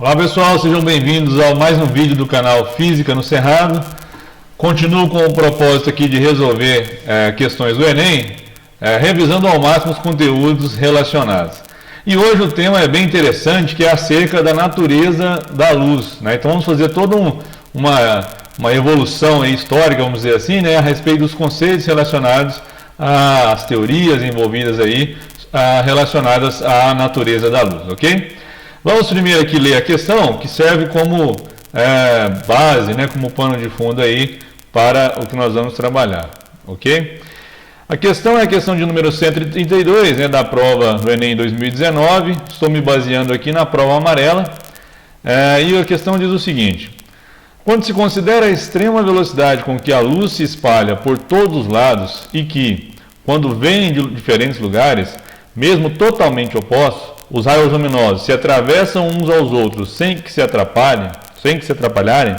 Olá pessoal, sejam bem-vindos a mais um vídeo do canal Física no Cerrado. Continuo com o propósito aqui de resolver questões do Enem, revisando ao máximo os conteúdos relacionados. E hoje o tema é bem interessante, que é acerca da natureza da luz, né? Então vamos fazer toda uma evolução histórica, vamos dizer assim, né, a respeito dos conceitos relacionados às teorias envolvidas aí, relacionadas à natureza da luz, ok? Vamos primeiro aqui ler a questão, que serve como base, né, como pano de fundo aí para o que nós vamos trabalhar, ok? A questão é a questão de número 132, né, da prova do Enem 2019. Estou me baseando aqui na prova amarela. E a questão diz o seguinte: quando se considera a extrema velocidade com que a luz se espalha por todos os lados e que, quando vem de diferentes lugares, mesmo totalmente opostos, os raios luminosos se atravessam uns aos outros sem que se atrapalharem,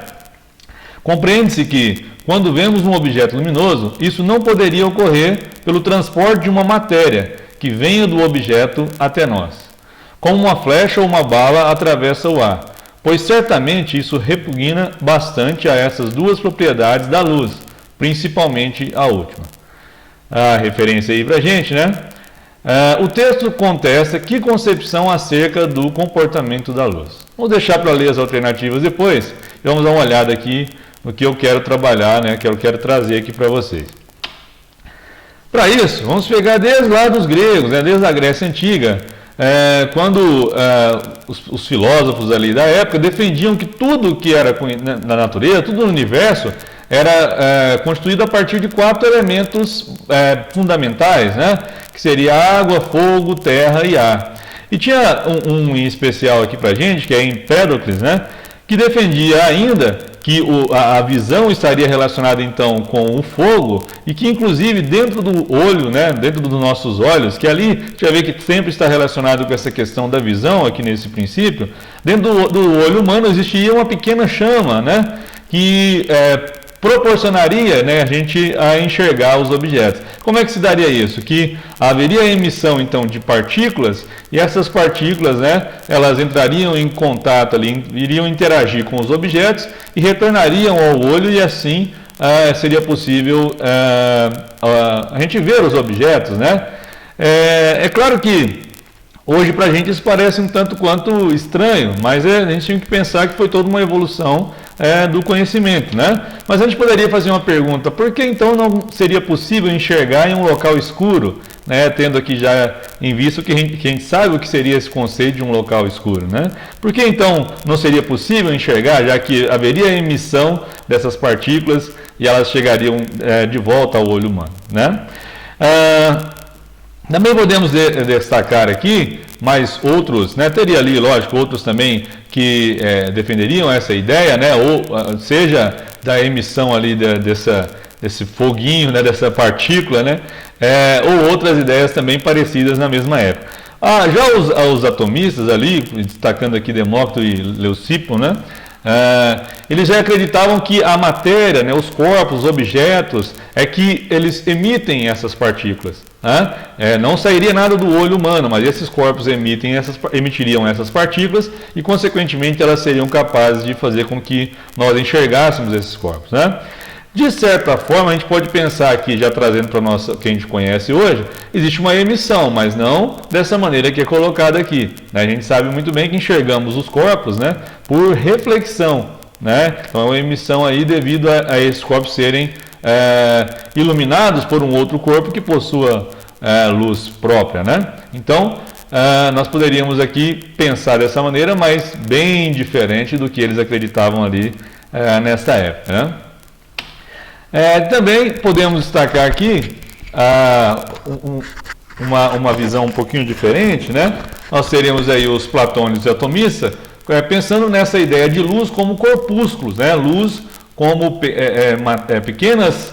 compreende-se que, quando vemos um objeto luminoso, isso não poderia ocorrer pelo transporte de uma matéria que venha do objeto até nós, como uma flecha ou uma bala atravessa o ar, pois certamente isso repugna bastante a essas duas propriedades da luz, principalmente a última. A referência aí pra gente, né? O texto contesta que concepção acerca do comportamento da luz. Vou deixar para ler as alternativas depois e vamos dar uma olhada aqui no que eu quero trabalhar, né, que eu quero trazer aqui para vocês. Para isso, vamos pegar desde lá dos gregos, né, desde a Grécia Antiga, quando os filósofos ali da época defendiam que tudo que era na natureza, tudo no universo, era constituído a partir de 4 elementos fundamentais, né? Que seria água, fogo, terra e ar. E tinha um em especial aqui para a gente, que é Empédocles, né? Que defendia ainda que a visão estaria relacionada então com o fogo e que inclusive dentro do olho, né, dentro dos nossos olhos, que ali, deixa eu ver que sempre está relacionado com essa questão da visão aqui nesse princípio, dentro do olho humano existia uma pequena chama, né, que proporcionaria, né, a gente a enxergar os objetos. Como é que se daria isso? Que haveria emissão então de partículas e essas partículas, né, elas entrariam em contato ali, iriam interagir com os objetos e retornariam ao olho e assim seria possível a gente ver os objetos, né? É claro que hoje para a gente isso parece um tanto quanto estranho, mas a gente tem que pensar que foi toda uma evolução do conhecimento, né? Mas a gente poderia fazer uma pergunta: por que então não seria possível enxergar em um local escuro, né? Tendo aqui já em vista que a gente sabe o que seria esse conceito de um local escuro, né? Por que então não seria possível enxergar, já que haveria emissão dessas partículas e elas chegariam de volta ao olho humano, né? Também podemos destacar aqui mais outros, né? Teria ali, lógico, outros também que defenderiam essa ideia, né? Ou seja, da emissão ali desse foguinho, né? Dessa partícula, né? Ou outras ideias também parecidas na mesma época. Já os atomistas ali, destacando aqui Demócrito e Leucipo, né? Eles já acreditavam que a matéria, né, os corpos, os objetos, é que eles emitem essas partículas, né? Não sairia nada do olho humano, mas esses corpos emitiriam essas partículas e, consequentemente, elas seriam capazes de fazer com que nós enxergássemos esses corpos, né? De certa forma, a gente pode pensar aqui, já trazendo para nós o que a gente conhece hoje, existe uma emissão, mas não dessa maneira que é colocada aqui, né? A gente sabe muito bem que enxergamos os corpos, né, por reflexão, né? Então é uma emissão aí devido a esses corpos serem iluminados por um outro corpo que possua luz própria, né? Então nós poderíamos aqui pensar dessa maneira, mas bem diferente do que eles acreditavam ali nessa época, né? Também podemos destacar aqui uma visão um pouquinho diferente, né? Nós teríamos aí os platônicos e atomistas, pensando nessa ideia de luz como corpúsculos, né? Luz como pequenas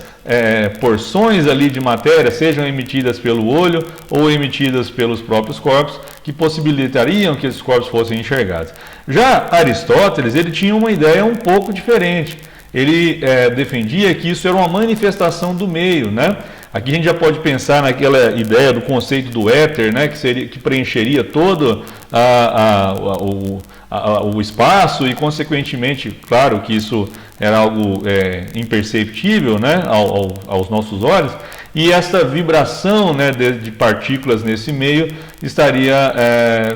porções ali de matéria, sejam emitidas pelo olho ou emitidas pelos próprios corpos, que possibilitariam que esses corpos fossem enxergados. Já Aristóteles, ele tinha uma ideia um pouco diferente. Ele defendia que isso era uma manifestação do meio, né? Aqui a gente já pode pensar naquela ideia do conceito do éter, né? Que preencheria todo o espaço e, consequentemente, claro que isso era algo imperceptível, né, aos nossos olhos, e essa vibração, né, de partículas nesse meio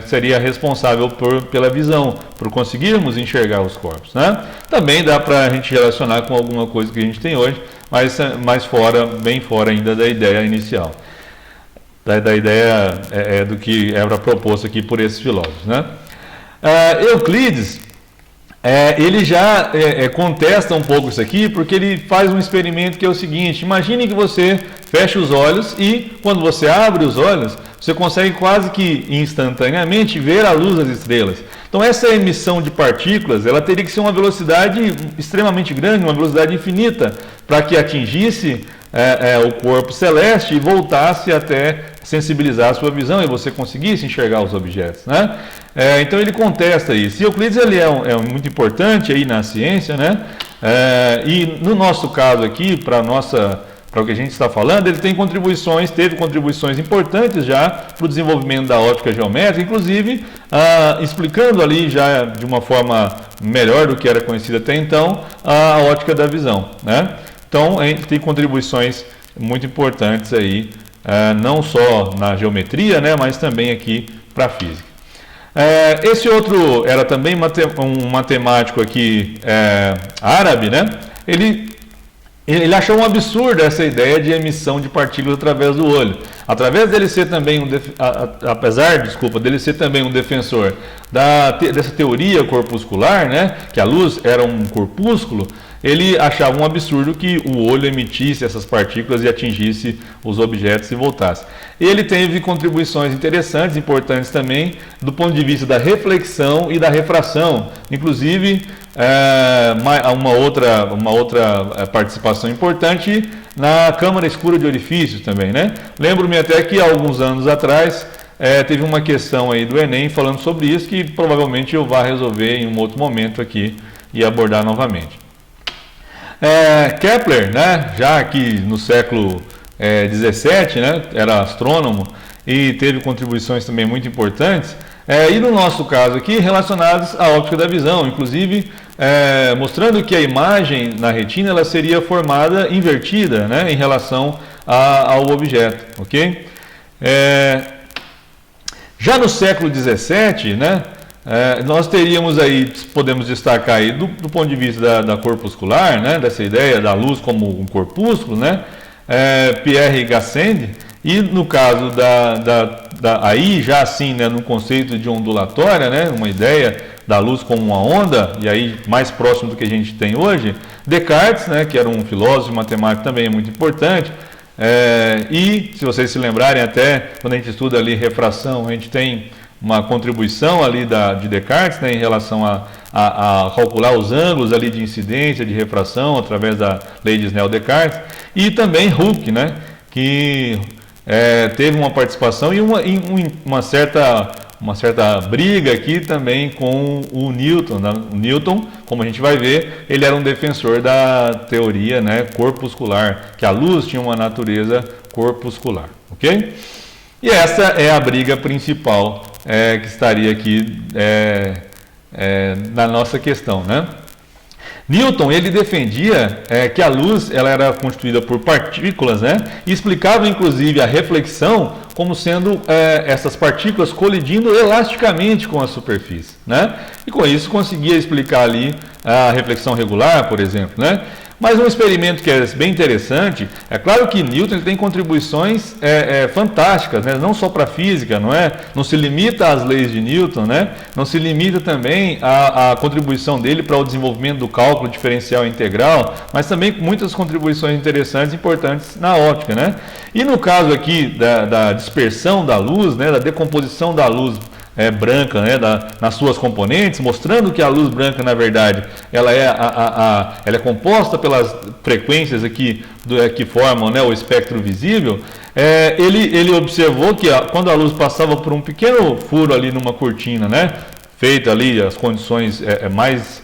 seria responsável pela visão, por conseguirmos enxergar os corpos, né? Também dá para a gente relacionar com alguma coisa que a gente tem hoje, mas bem fora ainda da ideia inicial, da ideia do que era proposto aqui por esses filósofos, né? Euclides, ele já contesta um pouco isso aqui, porque ele faz um experimento que é o seguinte: imagine que você fecha os olhos e, quando você abre os olhos, você consegue quase que instantaneamente ver a luz das estrelas. Então, essa emissão de partículas, ela teria que ser uma velocidade extremamente grande, uma velocidade infinita, para que atingisse o corpo celeste e voltasse até sensibilizar a sua visão e você conseguisse enxergar os objetos, né? Então ele contesta isso. E Euclides ele é muito importante aí na ciência, né? E no nosso caso aqui, para o que a gente está falando, ele teve contribuições importantes já para o desenvolvimento da óptica geométrica, inclusive explicando ali já de uma forma melhor do que era conhecida até então a ótica da visão, né? Então, a gente tem contribuições muito importantes aí, não só na geometria, né, mas também aqui para a física. Esse outro era também um matemático aqui árabe, né? Ele achou um absurdo essa ideia de emissão de partículas através do olho. Apesar dele ser também um defensor dessa teoria corpuscular, né, que a luz era um corpúsculo, ele achava um absurdo que o olho emitisse essas partículas e atingisse os objetos e voltasse. Ele teve contribuições interessantes, importantes também, do ponto de vista da reflexão e da refração. Inclusive, uma outra participação importante na câmara escura de orifícios também, né? Lembro-me até que há alguns anos atrás teve uma questão aí do Enem falando sobre isso, que provavelmente eu vá resolver em um outro momento aqui e abordar novamente. Kepler, né, já aqui no século 17, né, era astrônomo e teve contribuições também muito importantes, e no nosso caso aqui relacionadas à óptica da visão, inclusive mostrando que a imagem na retina ela seria formada invertida, né, em relação ao objeto, ok? Já no século 17, né, nós teríamos aí, podemos destacar aí do ponto de vista da corpuscular, né, dessa ideia da luz como um corpúsculo, né, Pierre Gassendi, e no caso aí já assim, né, no conceito de ondulatória, né, uma ideia da luz como uma onda, e aí mais próximo do que a gente tem hoje, Descartes, né, que era um filósofo e matemático também muito importante, e se vocês se lembrarem até quando a gente estuda ali refração, a gente tem uma contribuição ali de Descartes, né, em relação a calcular os ângulos ali de incidência, de refração, através da lei de Snell-Descartes, e também Hooke, né, que teve uma participação e uma certa briga aqui também com o Newton, né? O Newton, como a gente vai ver, ele era um defensor da teoria, né, corpuscular, que a luz tinha uma natureza corpuscular, ok? E essa é a briga principal que estaria aqui na nossa questão, né? Newton ele defendia que a luz ela era constituída por partículas, né? E explicava inclusive a reflexão como sendo essas partículas colidindo elasticamente com a superfície, né? E com isso conseguia explicar ali a reflexão regular, por exemplo, né? Mas um experimento que é bem interessante, é claro que Newton ele tem contribuições fantásticas, né? Não só para a física, não se limita às leis de Newton, né? Não se limita também à contribuição dele para o desenvolvimento do cálculo diferencial integral, mas também muitas contribuições interessantes e importantes na óptica, né? E no caso aqui da dispersão da luz, né? Da decomposição da luz branca, né, nas suas componentes, mostrando que a luz branca, na verdade, ela é composta pelas frequências aqui que formam, né, o espectro visível. Ele observou que quando a luz passava por um pequeno furo ali numa cortina, né, feita ali as condições mais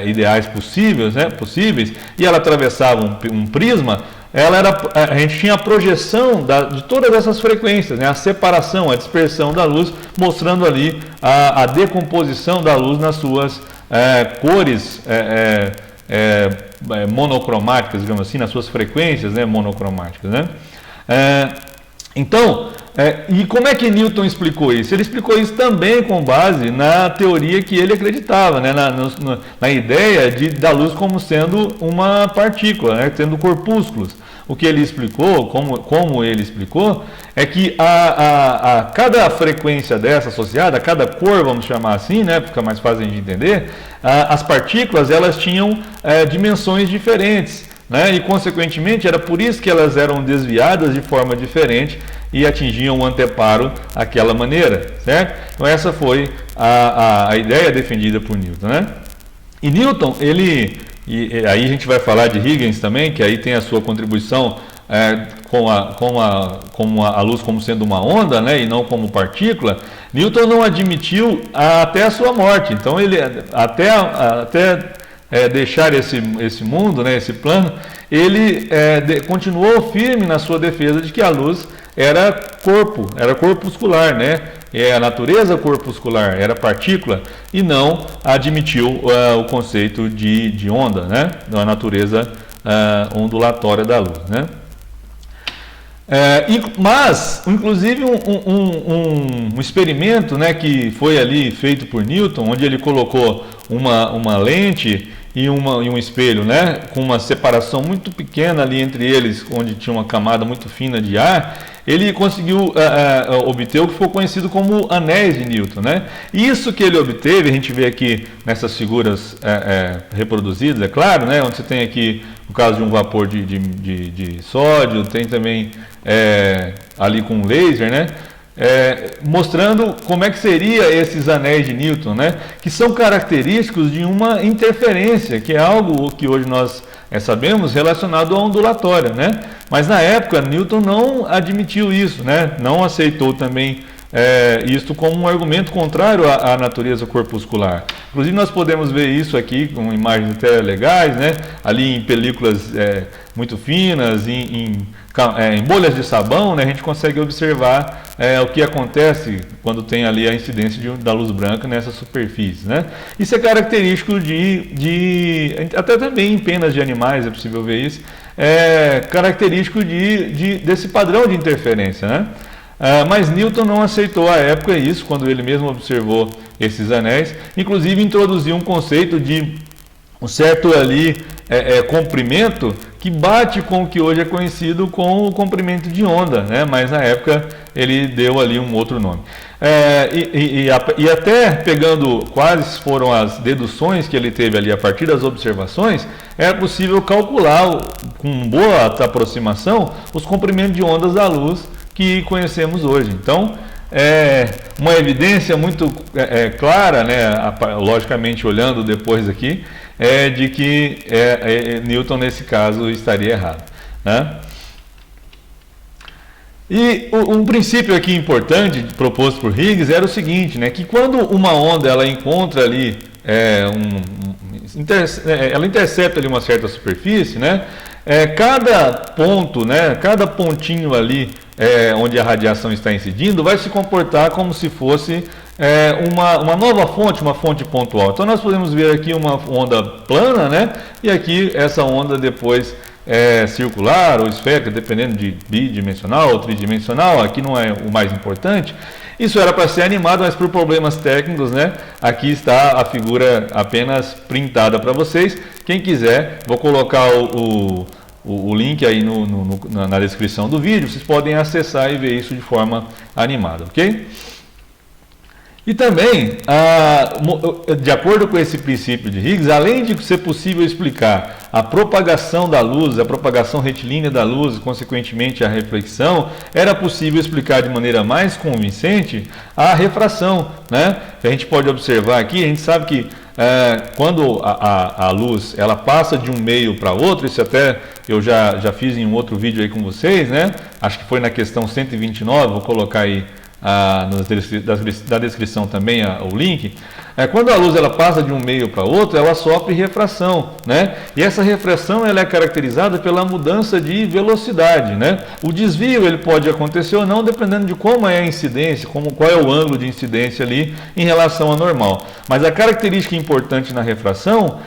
ideais possíveis, e ela atravessava um prisma, a gente tinha a projeção de todas essas frequências, né? A separação, a dispersão da luz, mostrando ali a decomposição da luz nas suas cores monocromáticas, digamos assim, nas suas frequências, né, monocromáticas, né? Então, e como é que Newton explicou isso? Ele explicou isso também com base na teoria que ele acreditava, né? Na ideia da luz como sendo uma partícula, né? Sendo corpúsculos. O que ele explicou, como ele explicou, é que a cada frequência dessa associada, a cada cor, vamos chamar assim, né? Fica mais fácil de entender, as partículas elas tinham dimensões diferentes. Né? E, consequentemente, era por isso que elas eram desviadas de forma diferente e atingiam o anteparo daquela maneira, certo? Então, essa foi a ideia defendida por Newton, né? E Newton, e aí a gente vai falar de Huygens também, que aí tem a sua contribuição com a luz como sendo uma onda, né? E não como partícula. Newton não admitiu até a sua morte. Então, ele até deixar esse mundo, né, esse plano, ele continuou firme na sua defesa de que a luz era corpuscular, né? A natureza corpuscular era partícula, e não admitiu o conceito de onda, né? Da natureza ondulatória da luz, né? Mas, inclusive, um experimento, né, que foi ali feito por Newton, onde ele colocou uma lente e um espelho, né, com uma separação muito pequena ali entre eles, onde tinha uma camada muito fina de ar, ele conseguiu obter o que foi conhecido como anéis de Newton, né? Isso que ele obteve, a gente vê aqui nessas figuras reproduzidas, é claro, né, onde você tem aqui o caso de um vapor de sódio, tem também ali com laser, né? Mostrando como é que seria esses anéis de Newton, né? Que são característicos de uma interferência, que é algo que hoje nós sabemos relacionado à ondulatória, né? Mas na época Newton não admitiu isso, né? Não aceitou também isto como um argumento contrário à natureza corpuscular. Inclusive nós podemos ver isso aqui com imagens até legais, né? Ali em películas muito finas, em bolhas de sabão, né? A gente consegue observar o que acontece quando tem ali a incidência da luz branca nessa superfície, né? Isso é característico até também em penas de animais é possível ver isso, característico desse padrão de interferência, né? Mas Newton não aceitou à época isso, quando ele mesmo observou esses anéis, inclusive introduziu um conceito de um certo ali comprimento que bate com o que hoje é conhecido como o comprimento de onda, né? Mas na época ele deu ali um outro nome. E até pegando quais foram as deduções que ele teve ali a partir das observações, era possível calcular com boa aproximação os comprimentos de ondas da luz que conhecemos hoje. Então, uma evidência muito clara, né, logicamente olhando depois aqui, de que Newton nesse caso estaria errado, né? E um princípio aqui importante proposto por Higgs era o seguinte, né, que quando uma onda ela encontra ali ela intercepta ali uma certa superfície, né? Cada ponto, né, cada pontinho ali onde a radiação está incidindo vai se comportar como se fosse uma nova fonte, uma fonte pontual. Então nós podemos ver aqui uma onda plana, né, e aqui essa onda depois circular ou esférica, dependendo de bidimensional ou tridimensional. Aqui não é o mais importante. Isso era para ser animado, mas por problemas técnicos, né? Aqui está a figura apenas printada para vocês. Quem quiser, vou colocar o link aí na descrição do vídeo. Vocês podem acessar e ver isso de forma animada, ok? E também, de acordo com esse princípio de Higgs, além de ser possível explicar a propagação da luz, a propagação retilínea da luz e, consequentemente, a reflexão, era possível explicar de maneira mais convincente a refração, né? A gente pode observar aqui, a gente sabe que quando a luz ela passa de um meio para outro, isso até eu já fiz em um outro vídeo aí com vocês, né? Acho que foi na questão 129, vou colocar aí da descrição também o link. Quando a luz ela passa de um meio para outro, ela sofre refração, né? E essa refração ela é caracterizada pela mudança de velocidade, né? O desvio ele pode acontecer ou não, dependendo de como é a incidência, qual é o ângulo de incidência ali em relação ao normal. Mas a característica importante na refração,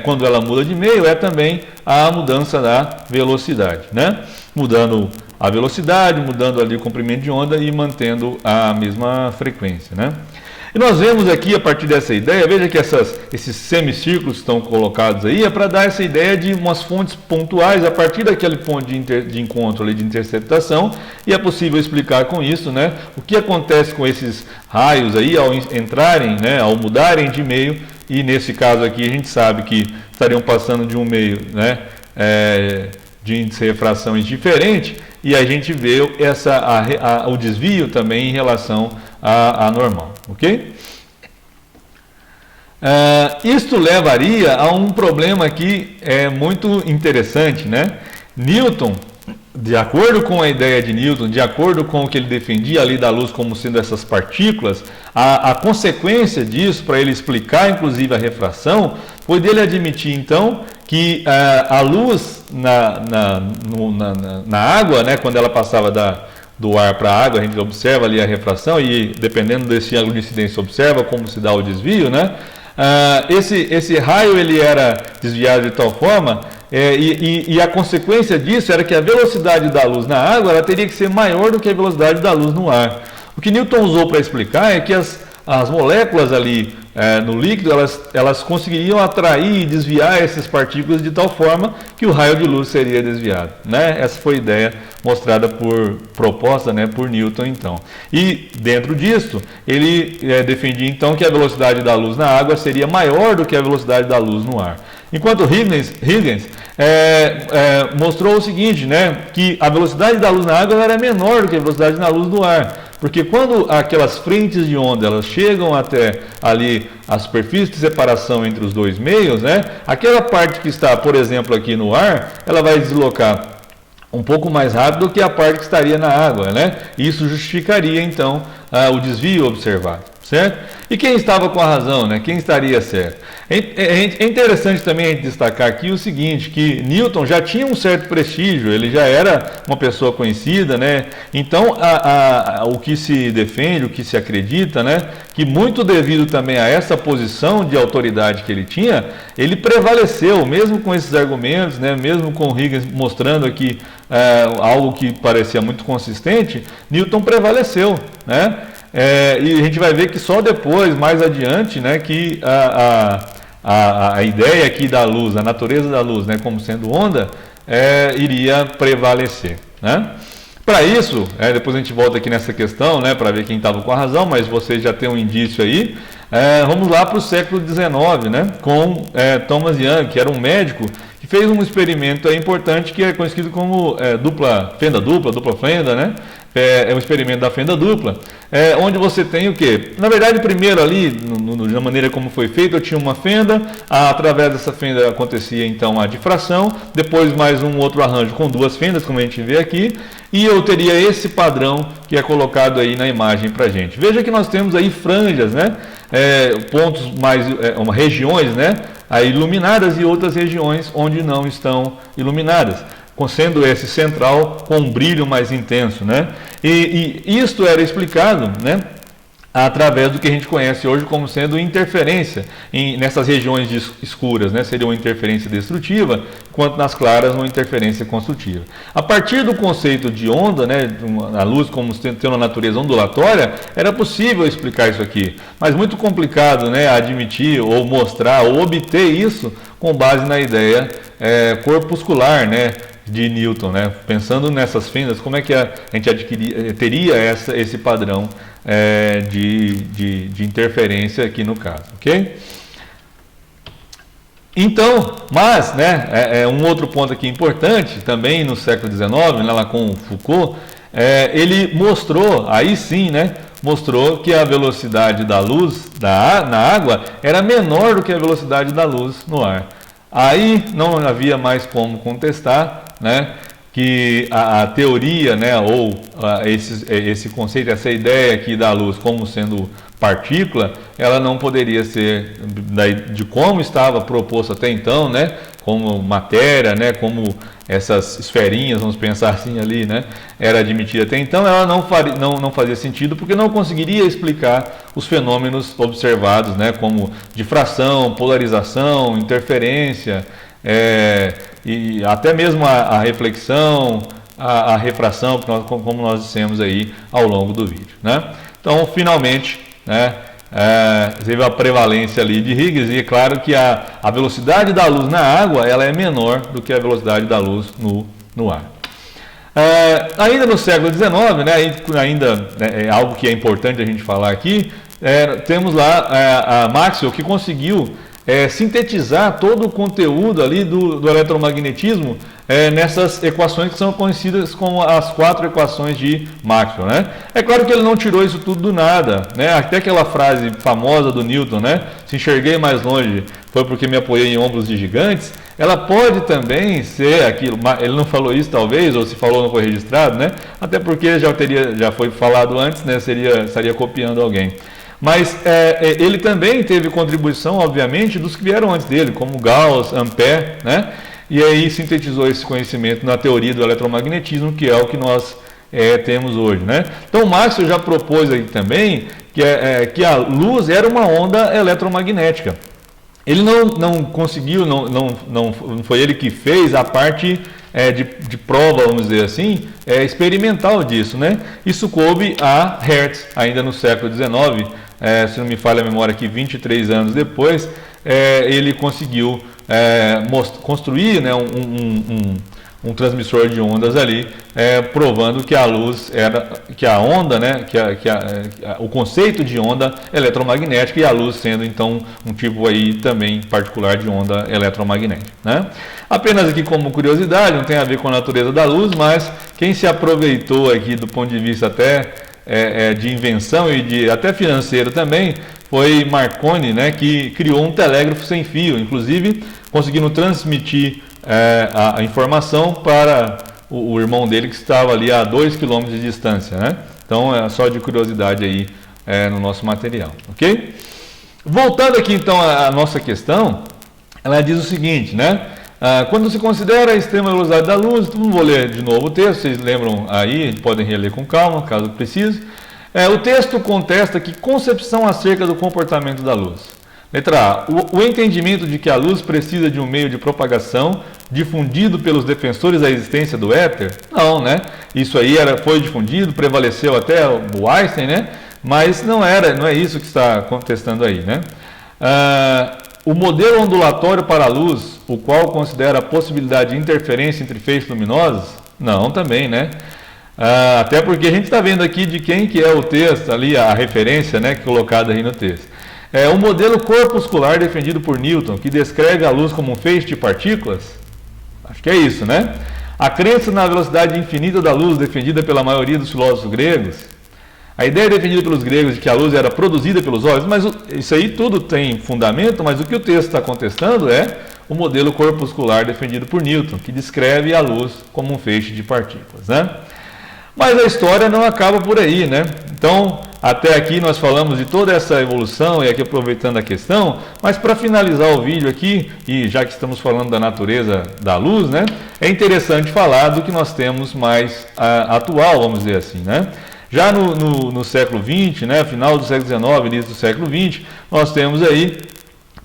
quando ela muda de meio, é também a mudança da velocidade, né? Mudando a velocidade, mudando ali o comprimento de onda e mantendo a mesma frequência, né? E nós vemos aqui, a partir dessa ideia, veja que esses semicírculos estão colocados aí, é para dar essa ideia de umas fontes pontuais a partir daquele ponto de encontro ali, de interceptação, e é possível explicar com isso, né, o que acontece com esses raios aí ao entrarem, né, ao mudarem de meio, e nesse caso aqui a gente sabe que estariam passando de um meio, né, de índice de refração diferente, e a gente vê o desvio também em relação a normal, ok? Isto levaria a um problema aqui muito interessante, né? Newton, de acordo com a ideia de Newton, de acordo com o que ele defendia ali da luz como sendo essas partículas, a consequência disso, para ele explicar inclusive a refração, foi dele admitir então que a luz na água, né, quando ela passava do ar para a água, a gente observa ali a refração e dependendo desse ângulo de incidência observa como se dá o desvio, né? Esse raio ele era desviado de tal forma e a consequência disso era que a velocidade da luz na água ela teria que ser maior do que a velocidade da luz no ar. O que Newton usou para explicar é que as moléculas ali no líquido, elas conseguiriam atrair e desviar essas partículas de tal forma que o raio de luz seria desviado, né? Essa foi a ideia proposta, né, por Newton então. E dentro disso, ele defendia então que a velocidade da luz na água seria maior do que a velocidade da luz no ar. Enquanto Huygens mostrou o seguinte, né, que a velocidade da luz na água era menor do que a velocidade da luz no ar. Porque quando aquelas frentes de onda elas chegam até ali a superfície de separação entre os dois meios, né, aquela parte que está, por exemplo, aqui no ar, ela vai deslocar um pouco mais rápido do que a parte que estaria na água, né? Isso justificaria então o desvio observado, certo? E quem estava com a razão, né? Quem estaria certo? É interessante também a gente destacar aqui o seguinte, que Newton já tinha um certo prestígio, ele já era uma pessoa conhecida, né? Então, o que se defende, o que se acredita, né? Que muito devido também a essa posição de autoridade que ele tinha, ele prevaleceu, mesmo com esses argumentos, né? Mesmo com Huygens mostrando aqui algo que parecia muito consistente, Newton prevaleceu, né? E a gente vai ver que só depois, mais adiante, né, que a ideia aqui da luz, a natureza da luz, né, como sendo onda, iria prevalecer, né? Para isso, depois a gente volta aqui nessa questão, né, para ver quem estava com a razão, mas vocês já têm um indício aí. Vamos lá para o século XIX, né, com Thomas Young, que era um médico que fez um experimento importante que é conhecido como dupla fenda, né? É um experimento da fenda dupla, onde você tem o quê? Na verdade, primeiro ali, na maneira como foi feito, eu tinha uma fenda, através dessa fenda acontecia então a difração, depois mais um outro arranjo com duas fendas, como a gente vê aqui, e eu teria esse padrão que é colocado aí na imagem para gente. Veja que nós temos aí franjas, né? Pontos mais, regiões, né? Aí iluminadas e outras regiões onde não estão iluminadas, sendo esse central com um brilho mais intenso, né? E isto era explicado, né, através do que a gente conhece hoje como sendo interferência nessas regiões escuras, né? Seria uma interferência destrutiva, enquanto nas claras uma interferência construtiva. A partir do conceito de onda, né, a luz como tendo uma natureza ondulatória, era possível explicar isso aqui, mas muito complicado, né, admitir ou mostrar ou obter isso com base na ideia corpuscular, né, de Newton, né? Pensando nessas fendas, como é que a gente teria esse padrão de interferência aqui no caso, ok? Então, mas, né, um outro ponto aqui importante, também no século XIX, lá com Foucault, ele mostrou, aí sim, né, mostrou que a velocidade da luz na água era menor do que a velocidade da luz no ar. Aí não havia mais como contestar, né, que a teoria, né, ou esse conceito, essa ideia aqui da luz como sendo partícula, ela não poderia ser de como estava proposto até então, né? Como matéria, né? Como essas esferinhas, vamos pensar assim ali, né? Era admitida até então, ela não fazia sentido porque não conseguiria explicar os fenômenos observados, né? Como difração, polarização, interferência, e até mesmo a reflexão, a refração, como nós dissemos aí ao longo do vídeo, né? Então, finalmente, né, teve a prevalência ali de Higgs, e é claro que a velocidade da luz na água ela é menor do que a velocidade da luz no ar. Ainda no século XIX, né, ainda é algo que é importante a gente falar aqui, temos lá a Maxwell, que conseguiu sintetizar todo o conteúdo ali do eletromagnetismo nessas equações que são conhecidas como as 4 equações de Maxwell, né? É claro que ele não tirou isso tudo do nada, né? Até aquela frase famosa do Newton, né? Se enxerguei mais longe foi porque me apoiei em ombros de gigantes. Ela pode também ser aquilo, ele não falou isso talvez, ou se falou não foi registrado, né? Até porque já foi falado antes, né? Estaria copiando alguém. Mas ele também teve contribuição, obviamente, dos que vieram antes dele, como Gauss, Ampère, né? E aí sintetizou esse conhecimento na teoria do eletromagnetismo, que é o que nós temos hoje, né? Então Maxwell já propôs aí também que a luz era uma onda eletromagnética. Ele não conseguiu, não foi ele que fez a parte de prova, vamos dizer assim, experimental disso, né? Isso coube a Hertz, ainda no século XIX, se não me falha a memória aqui, 23 anos depois, ele conseguiu construir, né, um transmissor de ondas ali, provando que a luz que a onda, né, o conceito de onda eletromagnética, e a luz sendo então um tipo aí também particular de onda eletromagnética, né? Apenas aqui como curiosidade, não tem a ver com a natureza da luz, mas quem se aproveitou aqui do ponto de vista até de invenção e até financeiro também foi Marconi, né, que criou um telégrafo sem fio, inclusive conseguindo transmitir a informação para o irmão dele que estava ali a 2 km de distância, né? Então é só de curiosidade aí no nosso material, ok? Voltando aqui então à nossa questão, ela diz o seguinte, né? Quando se considera a extrema velocidade da luz, não vou ler de novo o texto, vocês lembram aí, podem reler com calma, caso precise. O texto contesta que concepção acerca do comportamento da luz. Letra A. O entendimento de que a luz precisa de um meio de propagação difundido pelos defensores da existência do éter? Não, né? Isso aí foi difundido, prevaleceu até o Einstein, né? Mas não é isso que está contestando aí, né? O modelo ondulatório para a luz, o qual considera a possibilidade de interferência entre feixes luminosos? Não, também, né? Até porque a gente está vendo aqui de quem que é o texto ali, a referência, né, colocada aí no texto. O modelo corpuscular defendido por Newton, que descreve a luz como um feixe de partículas? Acho que é isso, né? A crença na velocidade infinita da luz, defendida pela maioria dos filósofos gregos. A ideia defendida pelos gregos de que a luz era produzida pelos olhos, mas isso aí tudo tem fundamento, mas o que o texto está contestando é o modelo corpuscular defendido por Newton, que descreve a luz como um feixe de partículas, né? Mas a história não acaba por aí, né? Então, até aqui nós falamos de toda essa evolução, e aqui aproveitando a questão, mas para finalizar o vídeo aqui, e já que estamos falando da natureza da luz, né? É interessante falar do que nós temos mais atual, vamos dizer assim, né? Já no século XX, né, final do século XIX, início do século XX, nós temos aí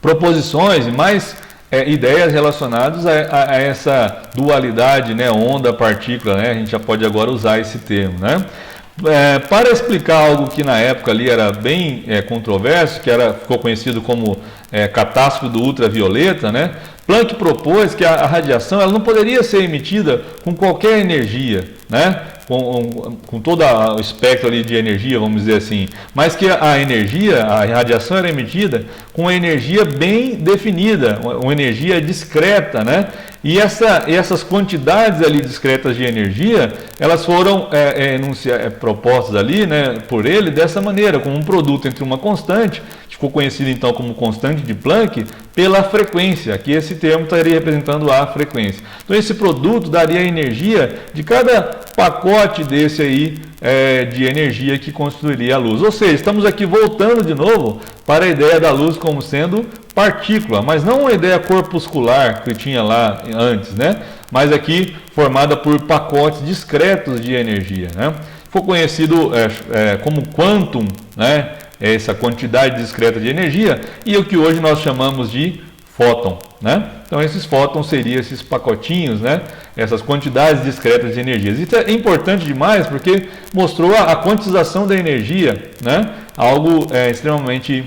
proposições e mais ideias relacionadas a essa dualidade, né, onda-partícula, né? A gente já pode agora usar esse termo, né? Para explicar algo que na época ali era bem controverso, que ficou conhecido como catástrofe do ultravioleta, né? Planck propôs que a radiação ela não poderia ser emitida com qualquer energia, né? Com todo o espectro ali de energia, vamos dizer assim, mas que a radiação era emitida com uma energia bem definida, uma energia discreta, né? E essas quantidades ali discretas de energia, elas foram propostas ali, né, por ele dessa maneira, como um produto entre uma constante, que ficou conhecido então como constante de Planck pela frequência. Aqui esse termo estaria representando a frequência. Então esse produto daria a energia de cada pacote desse aí de energia que constituiria a luz. Ou seja, estamos aqui voltando de novo para a ideia da luz como sendo partícula, mas não uma ideia corpuscular que tinha lá antes, né? Mas aqui formada por pacotes discretos de energia, né? Foi conhecido como quantum, né? Essa quantidade discreta de energia, e o que hoje nós chamamos de fóton, né? Então esses fótons seriam esses pacotinhos, né? Essas quantidades discretas de energia. Isso é importante demais porque mostrou a quantização da energia, né? Algo extremamente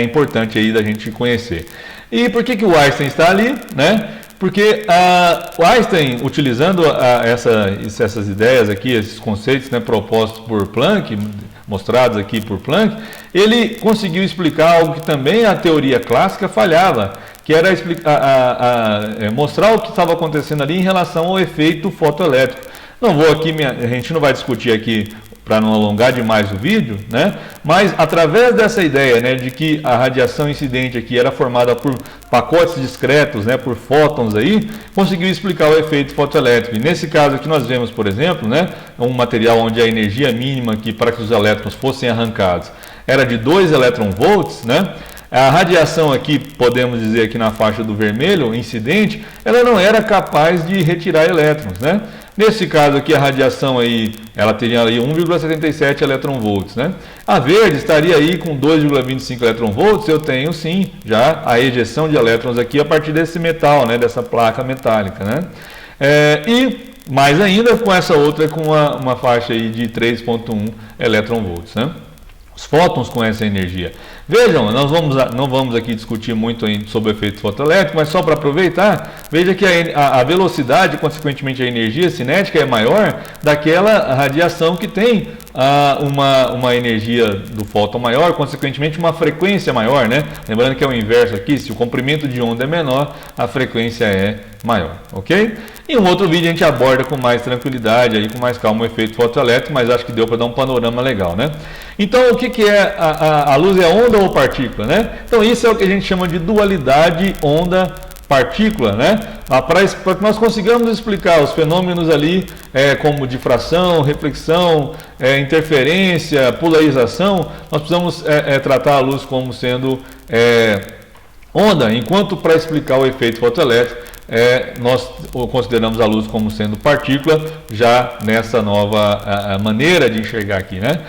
importante aí da gente conhecer. E por que o Einstein está ali, né? Porque o Einstein, utilizando essas ideias aqui, esses conceitos, né, propostos por Planck, mostrados aqui por Planck, ele conseguiu explicar algo que também a teoria clássica falhava, que era mostrar o que estava acontecendo ali em relação ao efeito fotoelétrico. Não vou aqui, a gente não vai discutir aqui para não alongar demais o vídeo, né? Mas através dessa ideia, né, de que a radiação incidente aqui era formada por pacotes discretos, né, por fótons aí, conseguiu explicar o efeito fotoelétrico. E nesse caso aqui nós vemos, por exemplo, né, um material onde a energia mínima aqui para que os elétrons fossem arrancados era de 2 elétron-volts, né? A radiação aqui, podemos dizer aqui na faixa do vermelho, incidente, ela não era capaz de retirar elétrons, né? Nesse caso aqui, a radiação aí, ela teria aí 1,77 elétron-volts, né? A verde estaria aí com 2,25 elétron-volts, eu tenho sim já a ejeção de elétrons aqui a partir desse metal, né? Dessa placa metálica, né? E mais ainda com essa outra com uma faixa aí de 3,1 elétron-volts, né? Os fótons com essa energia. Vejam, nós não vamos aqui discutir muito sobre o efeito fotoelétrico, mas só para aproveitar, veja que a velocidade, consequentemente a energia cinética é maior daquela radiação que tem uma energia do fóton maior, consequentemente uma frequência maior, né? Lembrando que é o inverso aqui, se o comprimento de onda é menor, a frequência é maior, ok? Em um outro vídeo a gente aborda com mais tranquilidade, aí, com mais calma o efeito fotoelétrico, mas acho que deu para dar um panorama legal, né? Então o que é a luz? É onda ou partícula, né? Então isso é o que a gente chama de dualidade onda-partícula, né? Para que nós consigamos explicar os fenômenos ali como difração, reflexão, interferência, polarização, nós precisamos tratar a luz como sendo onda, enquanto para explicar o efeito fotoelétrico nós consideramos a luz como sendo partícula, já nessa nova maneira de enxergar aqui, né?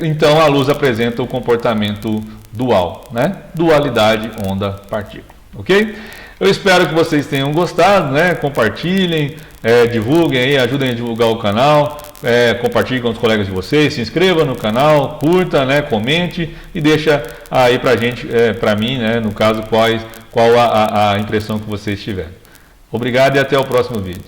Então a luz apresenta o comportamento dual, né? Dualidade onda-partícula, ok? Eu espero que vocês tenham gostado, né? Compartilhem, divulguem aí, ajudem a divulgar o canal, compartilhem com os colegas de vocês, se inscreva no canal, curta, né? Comente e deixa aí pra gente, pra mim, né? No caso, qual a impressão que vocês tiverem. Obrigado e até o próximo vídeo.